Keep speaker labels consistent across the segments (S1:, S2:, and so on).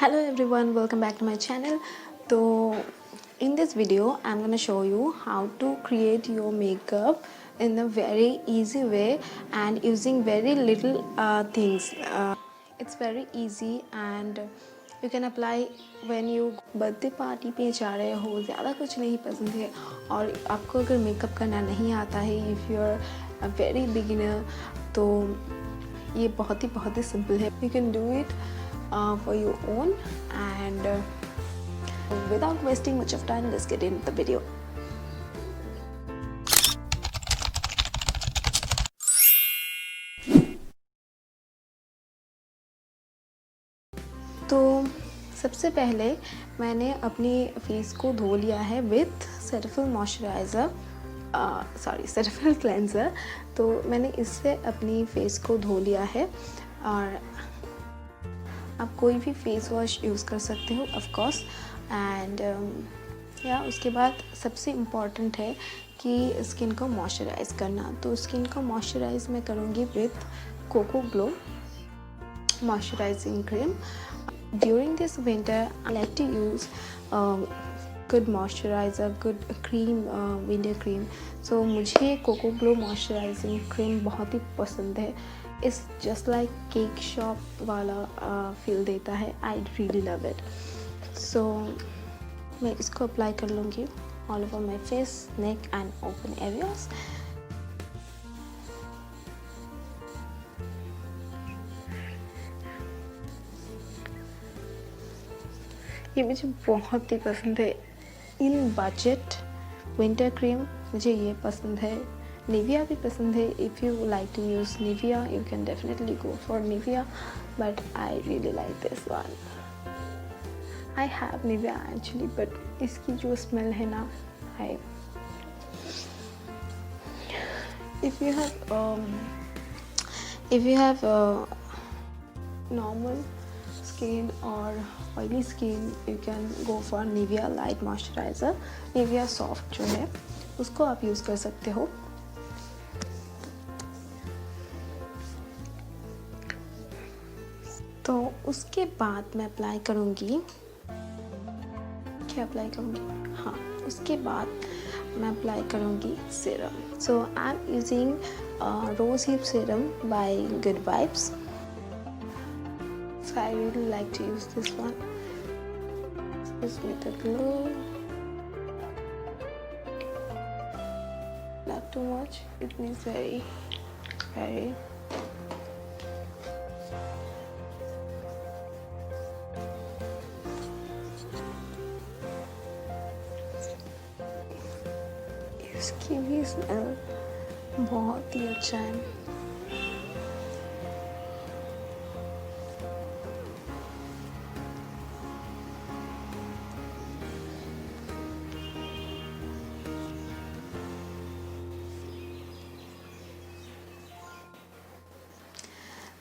S1: Hello everyone, welcome back to my channel. So in this video I'm gonna show you how to create your makeup in a very easy way and using very little things. It's very easy and you can apply when you birthday party पे जा रहे हो, ज़्यादा कुछ नहीं पसंद है और आपको अगर मेकअप करना नहीं आता है, if you are a very beginner, तो ये बहुत ही सिंपल है. You can do it for your own and without wasting much of time, let's get into the video. तो सबसे पहले मैंने अपनी फेस को धो लिया है with Cetaphil moisturiser, Cetaphil cleanser. तो मैंने इससे अपनी फेस को धो लिया है और आप कोई भी फेस वॉश यूज़ कर सकते हो ऑफ कोर्स. एंड या उसके बाद सबसे इम्पॉर्टेंट है कि स्किन को मॉइस्चराइज़ करना. तो स्किन को मॉइस्चराइज़ मैं करूँगी with Coco Glow moisturizing cream. During this winter I like to use good moisturizer, good cream, winter cream. So मुझे कोको ग्लो मॉइस्चराइजिंग क्रीम बहुत ही पसंद है. It's just like cake shop वाला फील देता है. I really love it. So मैं इसको अप्लाई कर लूँगी all over my face, neck and open areas. ये मुझे बहुत ही पसंद है. इन बजट विंटर क्रीम मुझे ये पसंद है. निविया भी पसंद है. If you like to use Nivea you can definitely go for Nivea, but I really like this one. I have Nivea actually, but इसकी जो स्मेल है ना, I if you have normal skin or oily skin you can go for Nivea light moisturizer. Nivea soft जो है उसको आप use कर सकते हो. तो उसके बाद मैं अप्लाई करूँगी, हाँ, उसके बाद मैं अप्लाई करूँगी serum. So I am using rose hip serum by Good Vibes. I really like to use this one. This with the glow. Not too much. It needs very. इसकी भी स्मेल बहुत ही अच्छा है.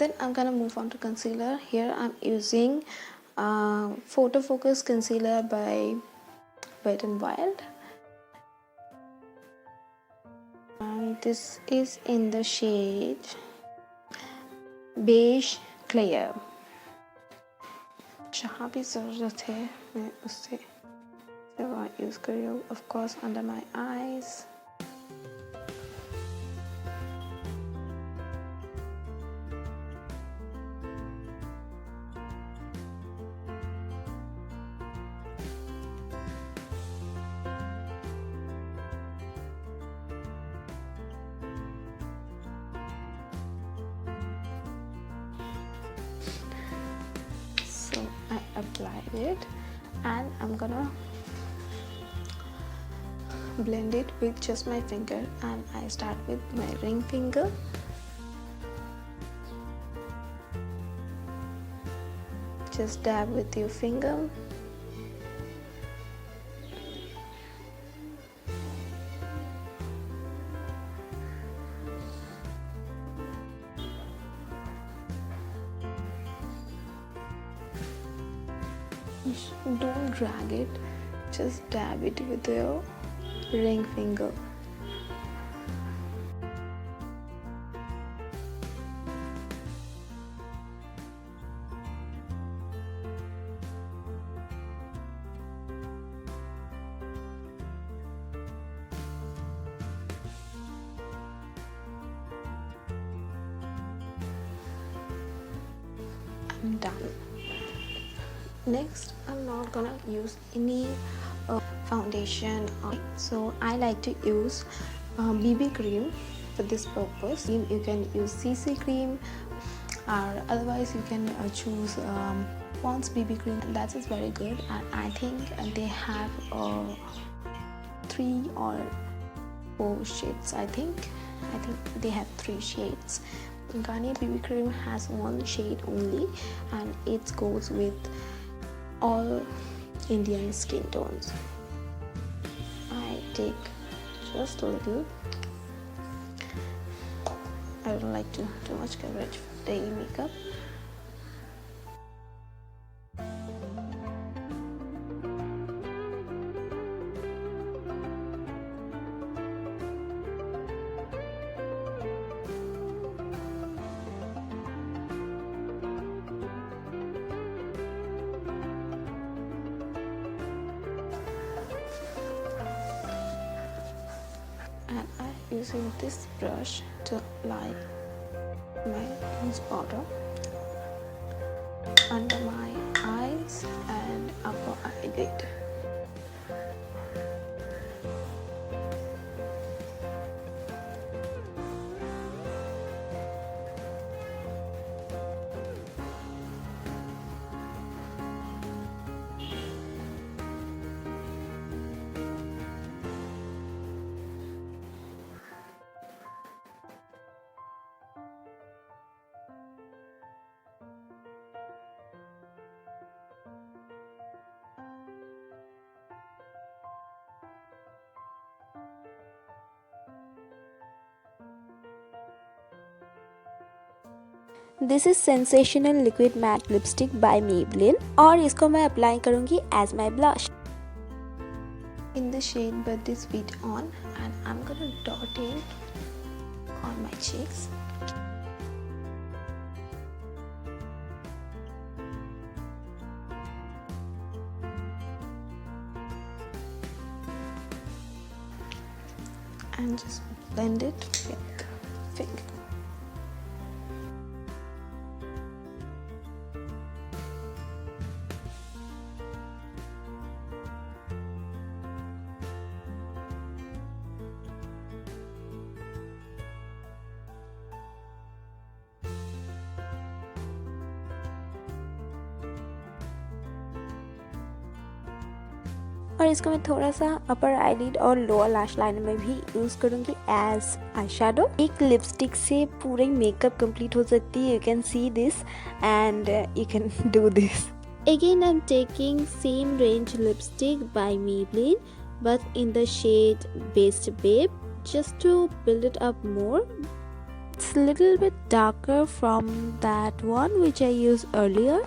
S1: Then I'm gonna move on to concealer. Here I'm using Photo Focus concealer by Wet n Wild. This is in the shade beige clear. जहाँ भी ज़रूरत है मैं उससे यूज़ कर रही हूँ. Of course under my eyes. I applied it and I'm gonna blend it with just my finger, and I start with my ring finger. Just dab with your finger. Don't drag it, just dab it with your ring finger. done. Next, I'm not gonna use any foundation, so I like to use BB cream for this purpose. You can use CC cream, or otherwise you can choose Pond's BB cream. That is very good, and I think they have 3 or 4 shades. I think they have 3 shades. Garnier BB cream has 1 shade only, and it goes with all Indian skin tones. I take just a little. I don't like too much coverage for daily makeup. And I'm using this brush to apply my loose powder under my eyes and upper eyelid.
S2: This is sensational liquid matte lipstick by Maybelline और इसको मैं apply करूंगी as my blush
S1: in the shade Butter Sweet On, and I'm gonna dot it on my cheeks. And just blend it with finger.
S2: और इसको मैं थोड़ा सा upper eyelid और लोअर लैश लाइन में भी यूज करूंगी एज आई शेडो। एक लिपस्टिक से पूरी मेकअप कंप्लीट हो सकती है। You can see this and you can do this. Again I'm taking same range lipstick by Maybelline but in the shade Best Babe just to build it up more. It's a little bit darker from that one which I used earlier.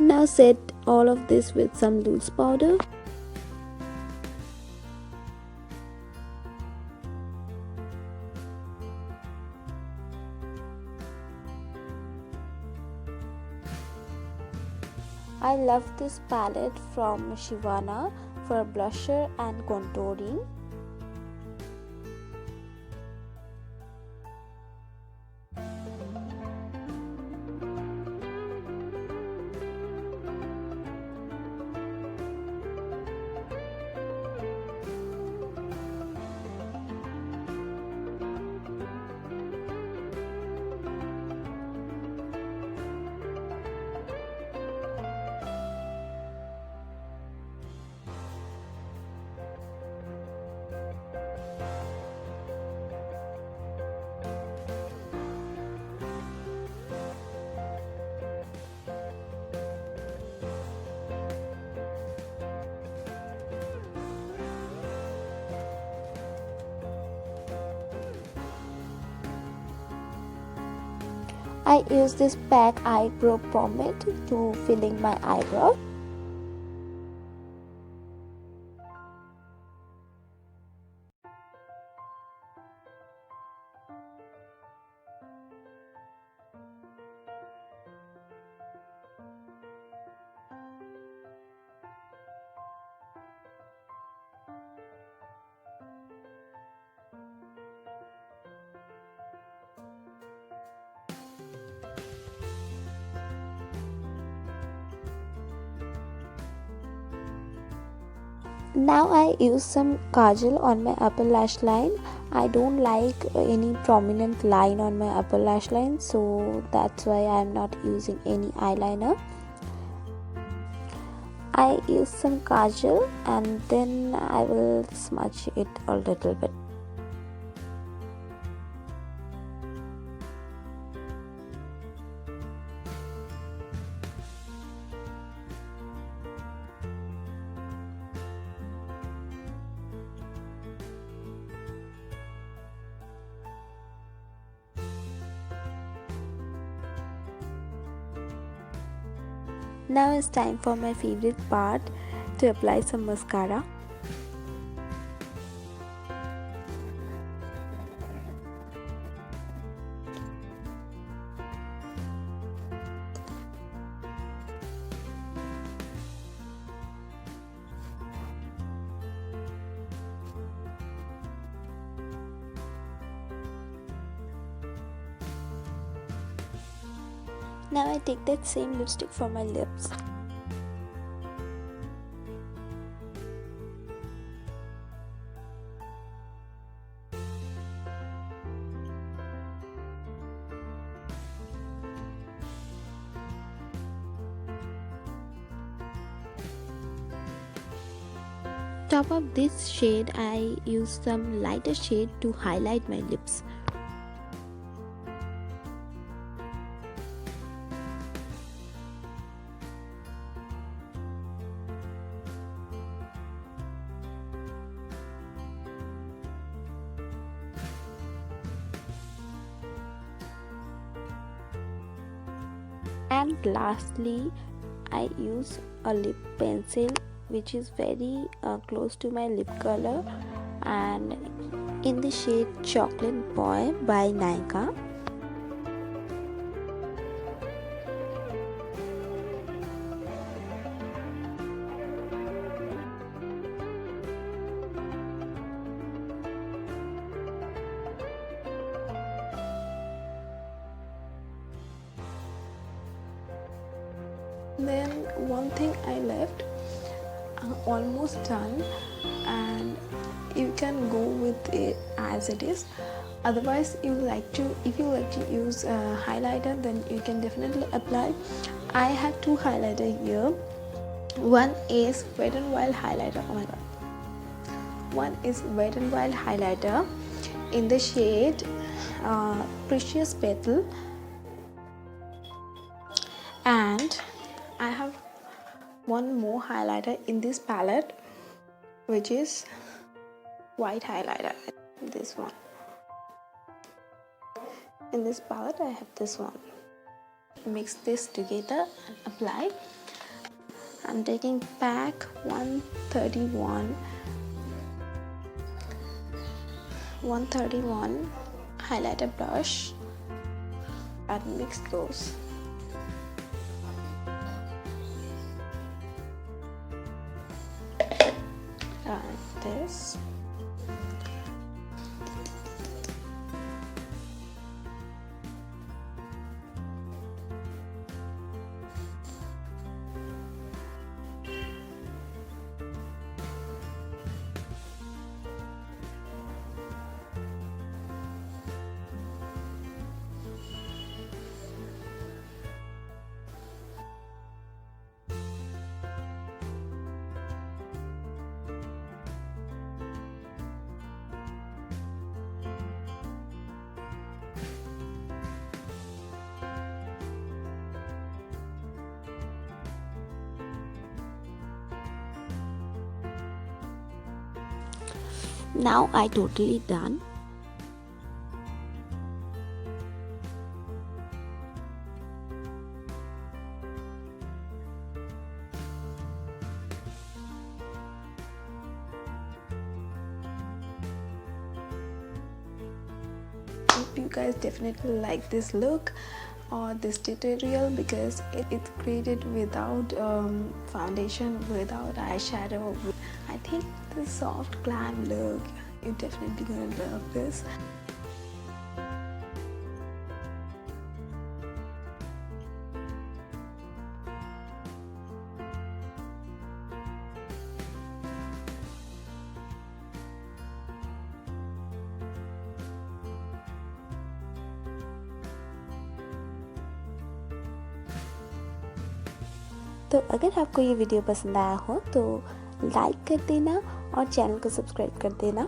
S2: Now set all of this with some loose powder. I love this palette from Shivana for blusher and contouring. I use this PAC eyebrow pomade to filling my eyebrow. Now I use some kajal on my upper lash line. I don't like any prominent line on my upper lash line, so that's why I am not using any eyeliner. I use some kajal and then I will smudge it a little bit. Now it's time for my favorite part, to apply some mascara. Now I take that same lipstick for my lips. Top of this shade, I use some lighter shade to highlight my lips. And lastly, I use a lip pencil which is very close to my lip color, and in the shade Chocolate Boy by Nykaa.
S1: Then one thing I left, almost done, and you can go with it as it is. Otherwise, if you like to use a highlighter, then you can definitely apply. I have two highlighter here. One is Wet n Wild highlighter. Oh my god. One is Wet n Wild highlighter in the shade Precious Petal, and I have one more highlighter in this palette, which is white highlighter. This one. In this palette, I have this one. Mix this together and apply. I'm taking pack 131 highlighter brush and mix those. Like this.
S2: Now I totally done.
S1: Hope you guys definitely like this look or this tutorial, because it's created without foundation, without eyeshadow. I think the soft glam look, you're definitely gonna love this.
S2: तो अगर आपको ये video पसंद आया हो तो like कर देना और चैनल को सब्सक्राइब कर देना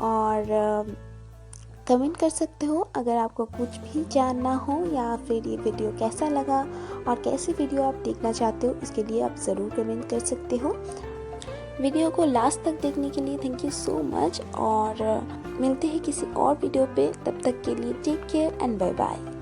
S2: और कमेंट कर सकते हो अगर आपको कुछ भी जानना हो या फिर ये वीडियो कैसा लगा और कैसी वीडियो आप देखना चाहते हो, इसके लिए आप ज़रूर कमेंट कर सकते हो। वीडियो को लास्ट तक देखने के लिए थैंक यू सो मच और मिलते हैं किसी और वीडियो पे। तब तक के लिए take care and bye bye.